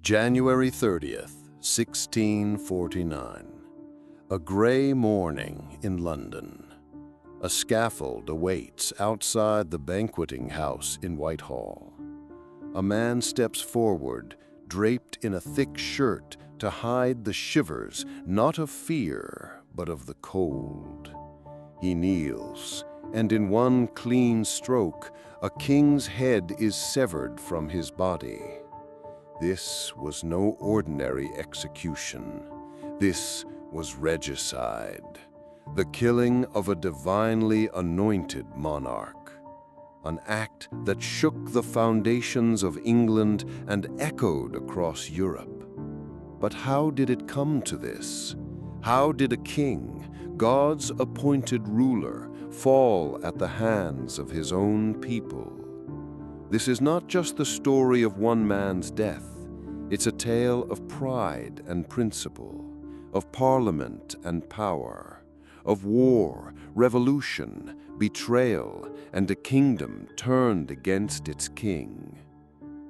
January 30th, 1649. A grey morning in London. A scaffold awaits outside the banqueting house in Whitehall. A man steps forward, draped in a thick shirt to hide the shivers, not of fear, but of the cold. He kneels, and in one clean stroke, a king's head is severed from his body. This was no ordinary execution. This was regicide, the killing of a divinely anointed monarch, an act that shook the foundations of England and echoed across Europe. But how did it come to this? How did a king, God's appointed ruler, fall at the hands of his own people? This is not just the story of one man's death. It's a tale of pride and principle, of parliament and power, of war, revolution, betrayal, and a kingdom turned against its king.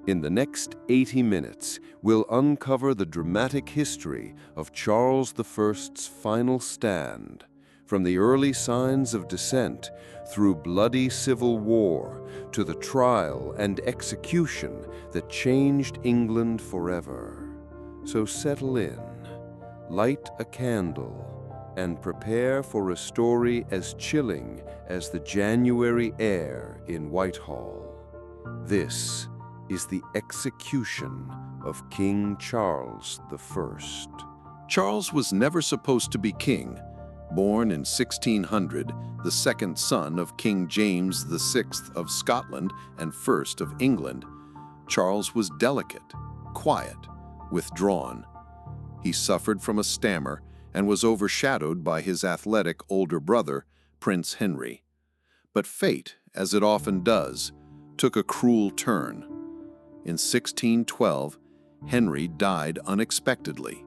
In the next 80 minutes, we'll uncover the dramatic history of Charles I's final stand, from the early signs of descent through bloody civil war to the trial and execution that changed England forever. So settle in, light a candle, and prepare for a story as chilling as the January air in Whitehall. This is the execution of King Charles I. Charles was never supposed to be king. Born in 1600, the second son of King James VI of Scotland and first of England, Charles was delicate, quiet, withdrawn. He suffered from a stammer and was overshadowed by his athletic older brother, Prince Henry. But fate, as it often does, took a cruel turn. In 1612, Henry died unexpectedly.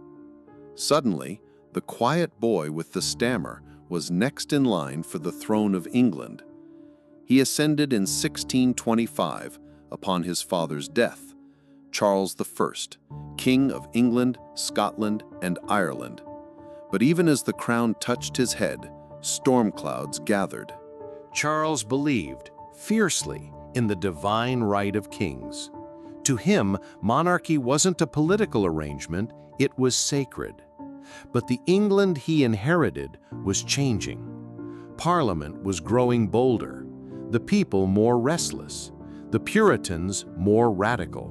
Suddenly, the quiet boy with the stammer was next in line for the throne of England. He ascended in 1625 upon his father's death, Charles I, King of England, Scotland, and Ireland. But even as the crown touched his head, storm clouds gathered. Charles believed fiercely in the divine right of kings. To him, monarchy wasn't a political arrangement, it was sacred. But the England he inherited was changing. Parliament was growing bolder, the people more restless, the Puritans more radical.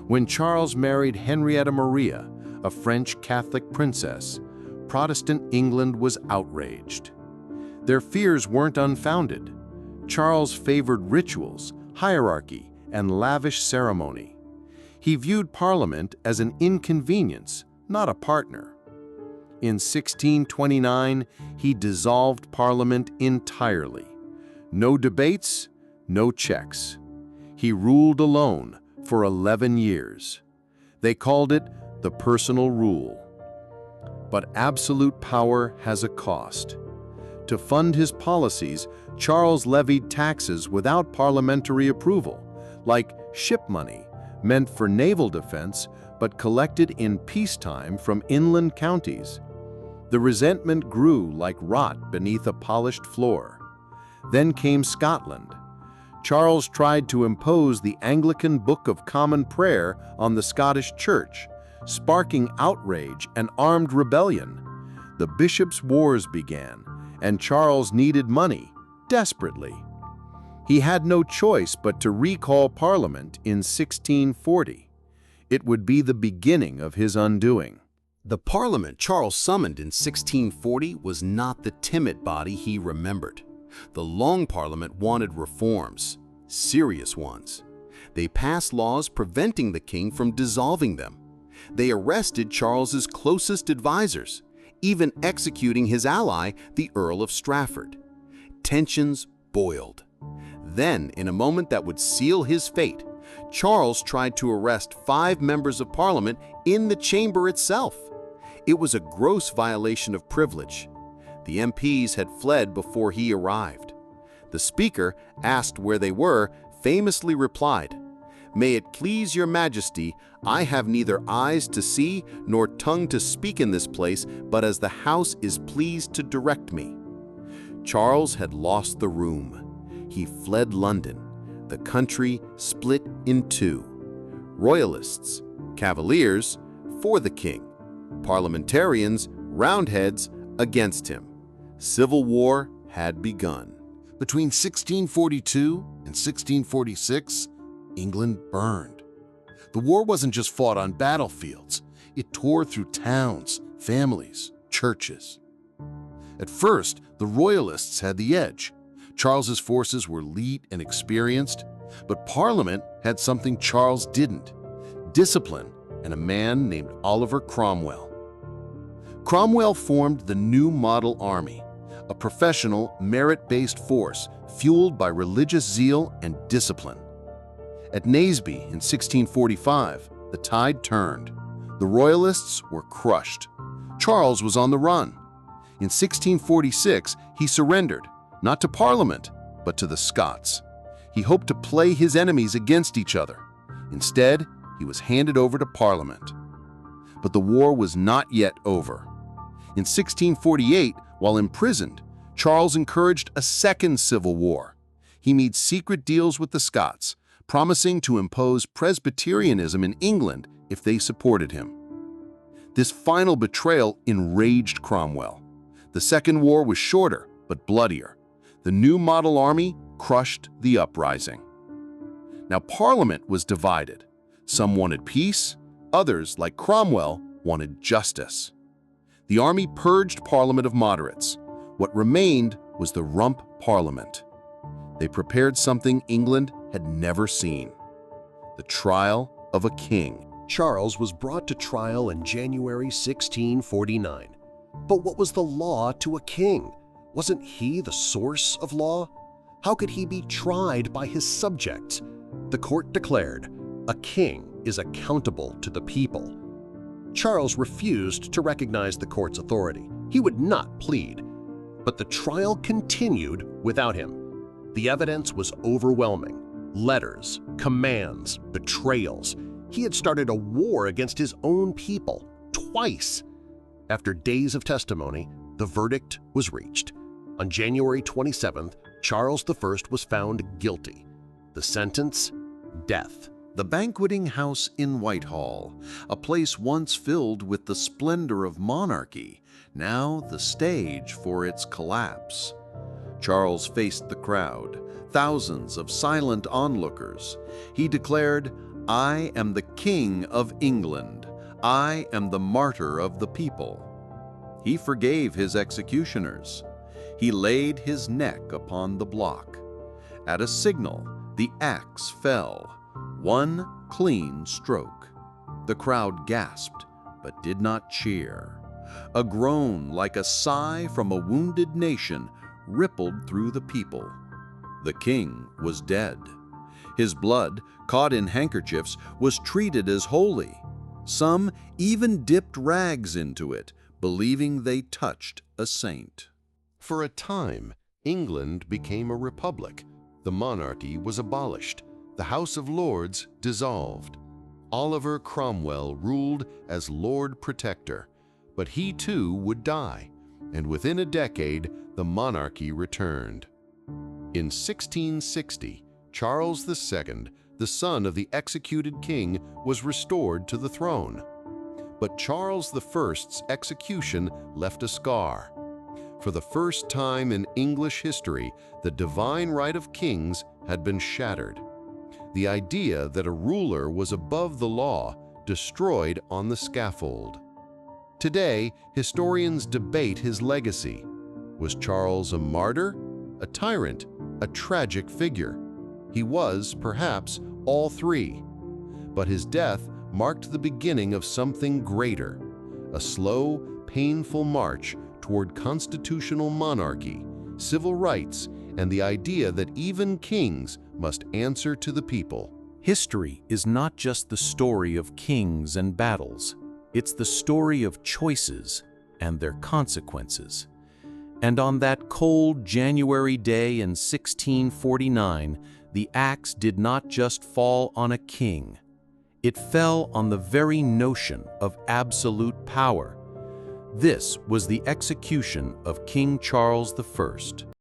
When Charles married Henrietta Maria, a French Catholic princess, Protestant England was outraged. Their fears weren't unfounded. Charles favored rituals, hierarchy, and lavish ceremony. He viewed Parliament as an inconvenience, not a partner. In 1629, he dissolved Parliament entirely. No debates, no checks. He ruled alone for 11 years. They called it the personal rule. But absolute power has a cost. To fund his policies, Charles levied taxes without parliamentary approval, like ship money, meant for naval defense, but collected in peacetime from inland counties. The resentment grew like rot beneath a polished floor. Then came Scotland. Charles tried to impose the Anglican Book of Common Prayer on the Scottish Church, sparking outrage and armed rebellion. The bishops' wars began, and Charles needed money, desperately. He had no choice but to recall Parliament in 1640. It would be the beginning of his undoing. The Parliament Charles summoned in 1640 was not the timid body he remembered. The Long Parliament wanted reforms, serious ones. They passed laws preventing the king from dissolving them. They arrested Charles's closest advisors, even executing his ally, the Earl of Strafford. Tensions boiled. Then, in a moment that would seal his fate, Charles tried to arrest 5 members of Parliament in the chamber itself. It was a gross violation of privilege. The MPs had fled before he arrived. The Speaker, asked where they were, famously replied, May it please your majesty, I have neither eyes to see nor tongue to speak in this place, but as the house is pleased to direct me." Charles had lost the room. He fled London. The country split in two. Royalists, Cavaliers, for the king. Parliamentarians, Roundheads, against him. Civil war had begun. Between 1642 and 1646, England burned. The war wasn't just fought on battlefields. It tore through towns, families, churches. At first, the Royalists had the edge. Charles's forces were elite and experienced, but Parliament had something Charles didn't: discipline and a man named Oliver Cromwell. Cromwell formed the New Model Army, a professional, merit-based force fueled by religious zeal and discipline. At Naseby in 1645, the tide turned. The Royalists were crushed. Charles was on the run. In 1646, he surrendered, not to Parliament, but to the Scots. He hoped to play his enemies against each other. Instead, he was handed over to Parliament. But the war was not yet over. In 1648, while imprisoned, Charles encouraged a second civil war. He made secret deals with the Scots, promising to impose Presbyterianism in England if they supported him. This final betrayal enraged Cromwell. The Second War was shorter, but bloodier. The New Model Army crushed the uprising. Now, Parliament was divided. Some wanted peace, others, like Cromwell, wanted justice. The army purged Parliament of moderates. What remained was the Rump Parliament. They prepared something England had never seen: the trial of a king. Charles was brought to trial in January 1649. But what was the law to a king? Wasn't he the source of law? How could he be tried by his subjects? The court declared, a king is accountable to the people. Charles refused to recognize the court's authority. He would not plead. But the trial continued without him. The evidence was overwhelming. Letters, commands, betrayals. He had started a war against his own people, twice. After days of testimony, the verdict was reached. On January 27th, Charles I was found guilty. The sentence: death. The banqueting house in Whitehall, a place once filled with the splendor of monarchy, now the stage for its collapse. Charles faced the crowd, thousands of silent onlookers. He declared, "I am the King of England. I am the martyr of the people." He forgave his executioners. He laid his neck upon the block. At a signal, the axe fell. One clean stroke. The crowd gasped, but did not cheer. A groan like a sigh from a wounded nation rippled through the people. The king was dead. His blood, caught in handkerchiefs, was treated as holy. Some even dipped rags into it, believing they touched a saint. For a time, England became a republic. The monarchy was abolished. The House of Lords dissolved. Oliver Cromwell ruled as Lord Protector, but he too would die, and within a decade, the monarchy returned. In 1660, Charles II, the son of the executed king, was restored to the throne. But Charles I's execution left a scar. For the first time in English history, the divine right of kings had been shattered. The idea that a ruler was above the law destroyed on the scaffold. Today, historians debate his legacy. Was Charles a martyr, a tyrant, a tragic figure? He was, perhaps, all three. But his death marked the beginning of something greater, a slow, painful march toward constitutional monarchy, civil rights, and the idea that even kings must answer to the people. History is not just the story of kings and battles. It's the story of choices and their consequences. And on that cold January day in 1649, the axe did not just fall on a king. It fell on the very notion of absolute power. This was the execution of King Charles I.